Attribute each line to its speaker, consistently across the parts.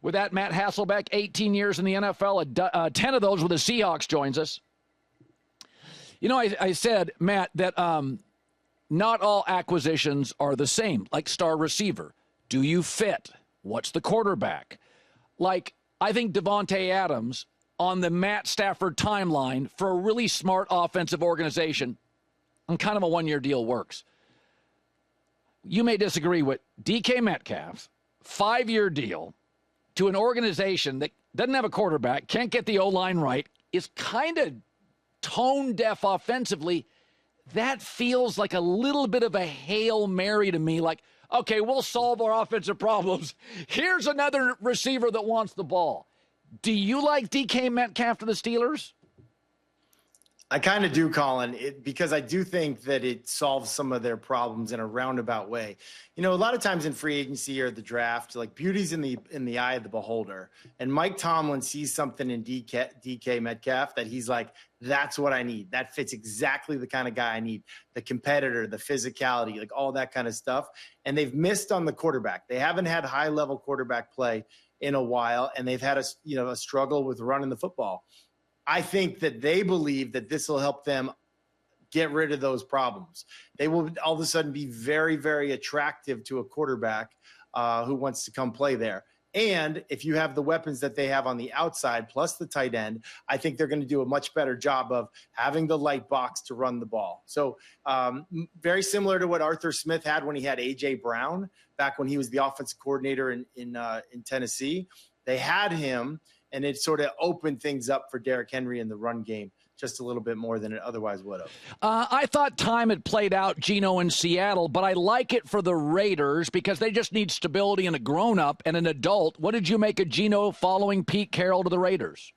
Speaker 1: With that, Matt Hasselbeck, 18 years in the NFL, 10 of those with the Seahawks, joins us. You know, I said, Matt, that not all acquisitions are the same, like star receiver. Do you fit? What's the quarterback? Like, I think Devontae Adams on the Matt Stafford timeline for a really smart offensive organization and kind of a one-year deal works. You may disagree with DK Metcalf, 5-year deal to an organization that doesn't have a quarterback, can't get the O-line right, is kind of tone deaf offensively. That feels like a little bit of a Hail Mary to me. Like, okay, we'll solve our offensive problems. Here's another receiver that wants the ball. Do you like DK Metcalf to the Steelers?
Speaker 2: I kind of do, Colin, because I do think that it solves some of their problems in a roundabout way. You know, a lot of times in free agency or the draft, like beauty's in the eye of the beholder. And Mike Tomlin sees something in DK Metcalf that he's like, that's what I need. That fits exactly the kind of guy I need. The competitor, the physicality, like all that kind of stuff. And they've missed on the quarterback. They haven't had high-level quarterback play in a while, and they've had a struggle with running the football. I think that they believe that this will help them get rid of those problems. They will all of a sudden be very, very attractive to a quarterback who wants to come play there. And if you have the weapons that they have on the outside, plus the tight end, I think they're going to do a much better job of having the light box to run the ball. So very similar to what Arthur Smith had when he had A.J. Brown back when he was the offensive coordinator in Tennessee. They had him, and it sort of opened things up for Derrick Henry in the run game just a little bit more than it otherwise would have.
Speaker 1: I thought time had played out Geno in Seattle, but I like it for the Raiders because they just need stability in a grown-up and an adult. What did you make of Geno following Pete Carroll to the Raiders?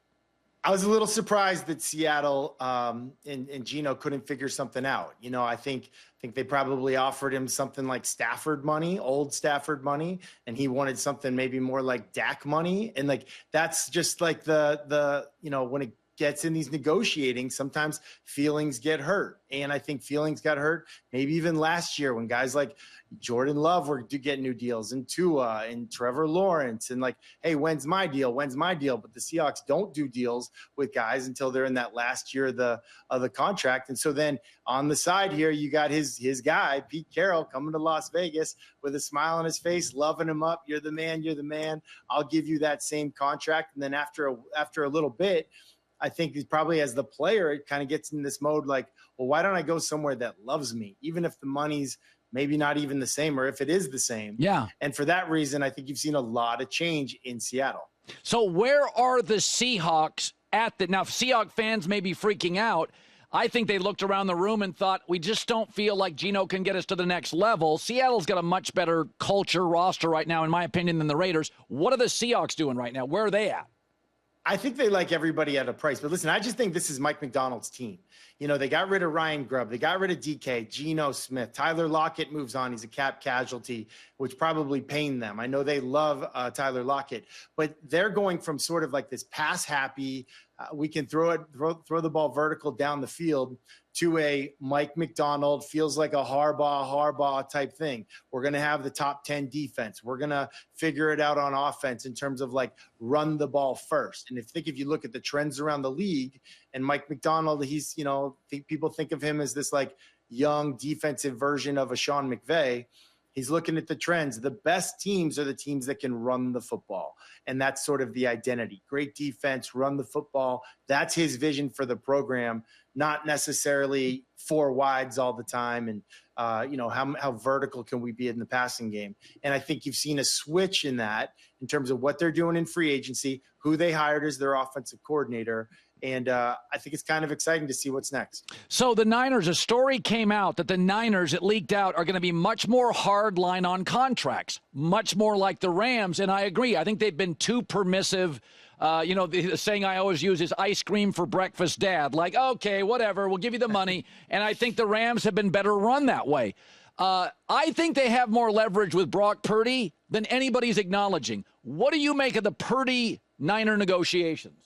Speaker 2: I was a little surprised that Seattle and Geno couldn't figure something out. You know, I think they probably offered him something like Stafford money, old Stafford money, and he wanted something maybe more like Dak money. And like that's just like the when it gets in these negotiating, sometimes feelings get hurt. And I think feelings got hurt maybe even last year when guys like Jordan Love were to get new deals, and Tua and Trevor Lawrence, and like, hey, when's my deal? When's my deal? But the Seahawks don't do deals with guys until they're in that last year of the contract. And so then on the side here, you got his guy, Pete Carroll, coming to Las Vegas with a smile on his face, loving him up. You're the man. You're the man. I'll give you that same contract. And then after a little bit, I think he's probably, as the player, it kind of gets in this mode like, well, why don't I go somewhere that loves me, even if the money's maybe not even the same, or if it is the same.
Speaker 1: Yeah.
Speaker 2: And for that reason, I think you've seen a lot of change in Seattle.
Speaker 1: So where are the Seahawks at the – now, Seahawks fans may be freaking out. I think they looked around the room and thought, we just don't feel like Geno can get us to the next level. Seattle's got a much better culture roster right now, in my opinion, than the Raiders. What are the Seahawks doing right now? Where are they at?
Speaker 2: I think they like everybody at a price. But listen, I just think this is Mike McDonald's team. You know, they got rid of Ryan Grubb. They got rid of DK, Geno Smith. Tyler Lockett moves on. He's a cap casualty, which probably pained them. I know they love Tyler Lockett, but they're going from sort of like this pass happy, we can throw the ball vertical down the field, to a Mike McDonald, feels like a Harbaugh type thing. We're going to have the top 10 defense. We're going to figure it out on offense in terms of like run the ball first. And if you look at the trends around the league, and Mike McDonald, he's, people think of him as this like young defensive version of a Sean McVay. He's looking at the trends. The best teams are the teams that can run the football. And that's sort of the identity. Great defense, run the football. That's his vision for the program, not necessarily 4 wides all the time. And, how vertical can we be in the passing game? And I think you've seen a switch in that in terms of what they're doing in free agency, who they hired as their offensive coordinator. And I think it's kind of exciting to see what's next.
Speaker 1: So the Niners, a story came out that the Niners, it leaked out, are going to be much more hard line on contracts, much more like the Rams. And I agree. I think they've been too permissive. The saying I always use is ice cream for breakfast, Dad. Like, okay, whatever, we'll give you the money. And I think the Rams have been better run that way. I think they have more leverage with Brock Purdy than anybody's acknowledging. What do you make of the Purdy-Niner negotiations?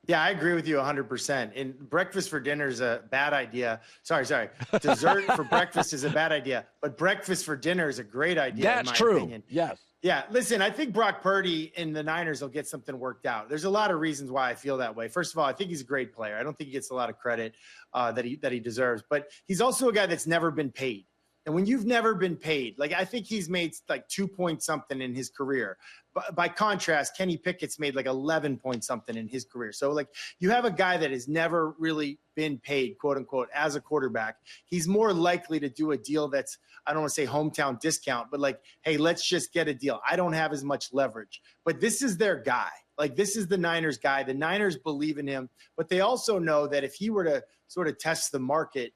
Speaker 2: Yeah, I agree with you 100%. And breakfast for dinner is a bad idea. Sorry. Dessert for breakfast is a bad idea, but breakfast for dinner is a great idea.
Speaker 1: That's
Speaker 2: in my
Speaker 1: true.
Speaker 2: opinion.
Speaker 1: Yes.
Speaker 2: Yeah, listen, I think Brock Purdy and the Niners will get something worked out. There's a lot of reasons why I feel that way. First of all, I think he's a great player. I don't think he gets a lot of credit that he deserves, but he's also a guy that's never been paid. And when you've never been paid, like I think he's made like 2 point something in his career. By contrast, Kenny Pickett's made like 11 point something in his career. So like you have a guy that has never really been paid, quote unquote, as a quarterback. He's more likely to do a deal that's, I don't want to say hometown discount, but like, hey, let's just get a deal. I don't have as much leverage, but this is their guy. Like this is the Niners guy. The Niners believe in him, but they also know that if he were to sort of test the market,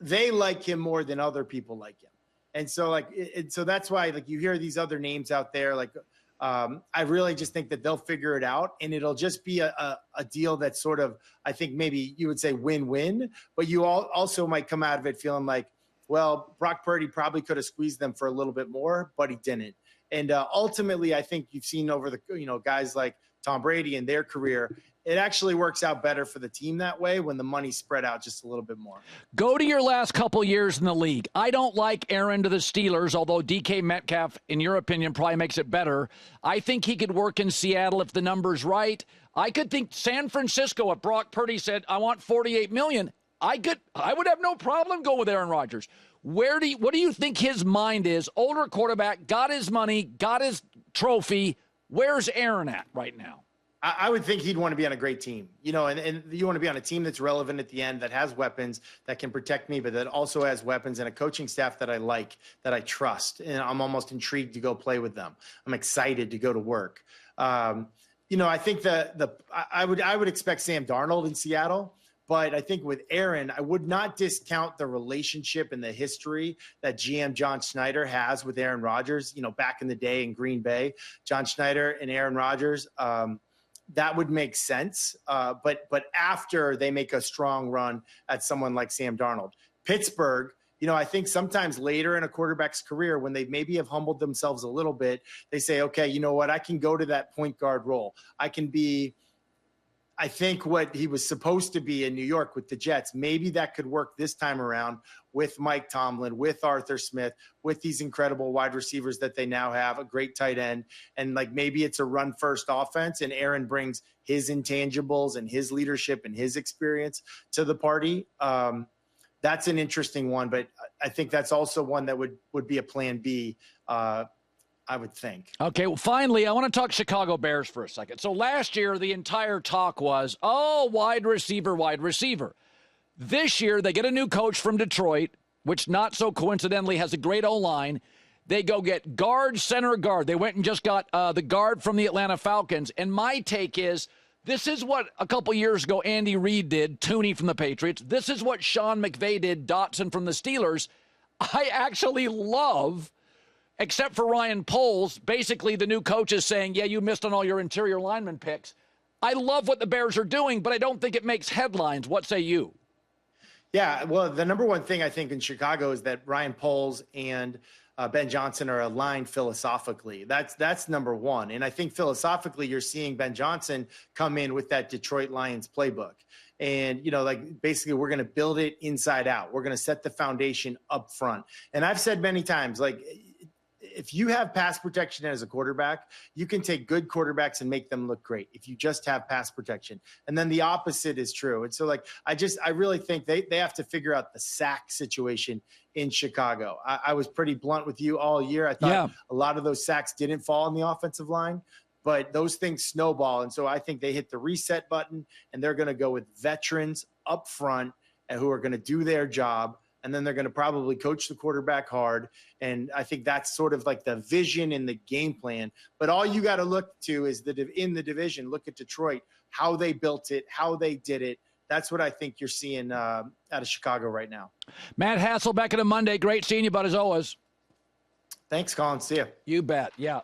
Speaker 2: they like him more than other people like him. And so like, so that's why like you hear these other names out there. Like I really just think that they'll figure it out, and it'll just be a deal that's sort of, I think maybe you would say win-win, but you also might come out of it feeling like, well, Brock Purdy probably could have squeezed them for a little bit more, but he didn't. And ultimately, I think you've seen over the, guys like Tom Brady in their career, it actually works out better for the team that way when the money's spread out just a little bit more.
Speaker 1: Go to your last couple years in the league. I don't like Aaron to the Steelers, although DK Metcalf, in your opinion, probably makes it better. I think he could work in Seattle if the number's right. I could think San Francisco, if Brock Purdy said, I want $48 million, I would have no problem going with Aaron Rodgers. What do you think his mind is? Older quarterback, got his money, got his trophy. Where's Aaron at right now?
Speaker 2: I would think he'd want to be on a great team, and you want to be on a team that's relevant at the end, that has weapons, that can protect me, but that also has weapons and a coaching staff that I like, that I trust. And I'm almost intrigued to go play with them. I'm excited to go to work. I think I would expect Sam Darnold in Seattle. But I think with Aaron, I would not discount the relationship and the history that GM John Schneider has with Aaron Rodgers. Back in the day in Green Bay, John Schneider and Aaron Rodgers, that would make sense. But after they make a strong run at someone like Sam Darnold. Pittsburgh, I think sometimes later in a quarterback's career, when they maybe have humbled themselves a little bit, they say, okay, you know what? I can go to that point guard role. I can be, I think, what he was supposed to be in New York with the Jets. Maybe that could work this time around with Mike Tomlin, with Arthur Smith, with these incredible wide receivers that they now have, a great tight end. And like maybe it's a run first offense, and Aaron brings his intangibles and his leadership and his experience to the party. That's an interesting one, but I think that's also one that would be a plan B, I would think.
Speaker 1: Okay, well, finally, I want to talk Chicago Bears for a second. So last year, the entire talk was, wide receiver. This year, they get a new coach from Detroit, which not so coincidentally has a great O-line. They go get guard, center guard. They went and just got the guard from the Atlanta Falcons. And my take is, this is what a couple years ago Andy Reid did, Tooney from the Patriots. This is what Sean McVay did, Dotson from the Steelers. I actually love, except for Ryan Poles, basically the new coach is saying, yeah, you missed on all your interior lineman picks. I love what the Bears are doing, but I don't think it makes headlines. What say you?
Speaker 2: Yeah, well, the number one thing I think in Chicago is that Ryan Poles and Ben Johnson are aligned philosophically. That's number one. And I think philosophically, you're seeing Ben Johnson come in with that Detroit Lions playbook. And, basically we're going to build it inside out. We're going to set the foundation up front. And I've said many times, if you have pass protection as a quarterback, you can take good quarterbacks and make them look great if you just have pass protection. And then the opposite is true. And so I really think they have to figure out the sack situation in Chicago. I was pretty blunt with you all year. I thought a lot of those sacks didn't fall on the offensive line, but those things snowball. And so I think they hit the reset button, and they're going to go with veterans up front and who are going to do their job. And then they're going to probably coach the quarterback hard. And I think that's sort of like the vision and the game plan. But all you got to look to is in the division, look at Detroit, how they built it, how they did it. That's what I think you're seeing out of Chicago right now.
Speaker 1: Matt Hasselbeck on a Monday. Great seeing you, bud, as always.
Speaker 2: Thanks, Colin. See you.
Speaker 1: You bet. Yeah.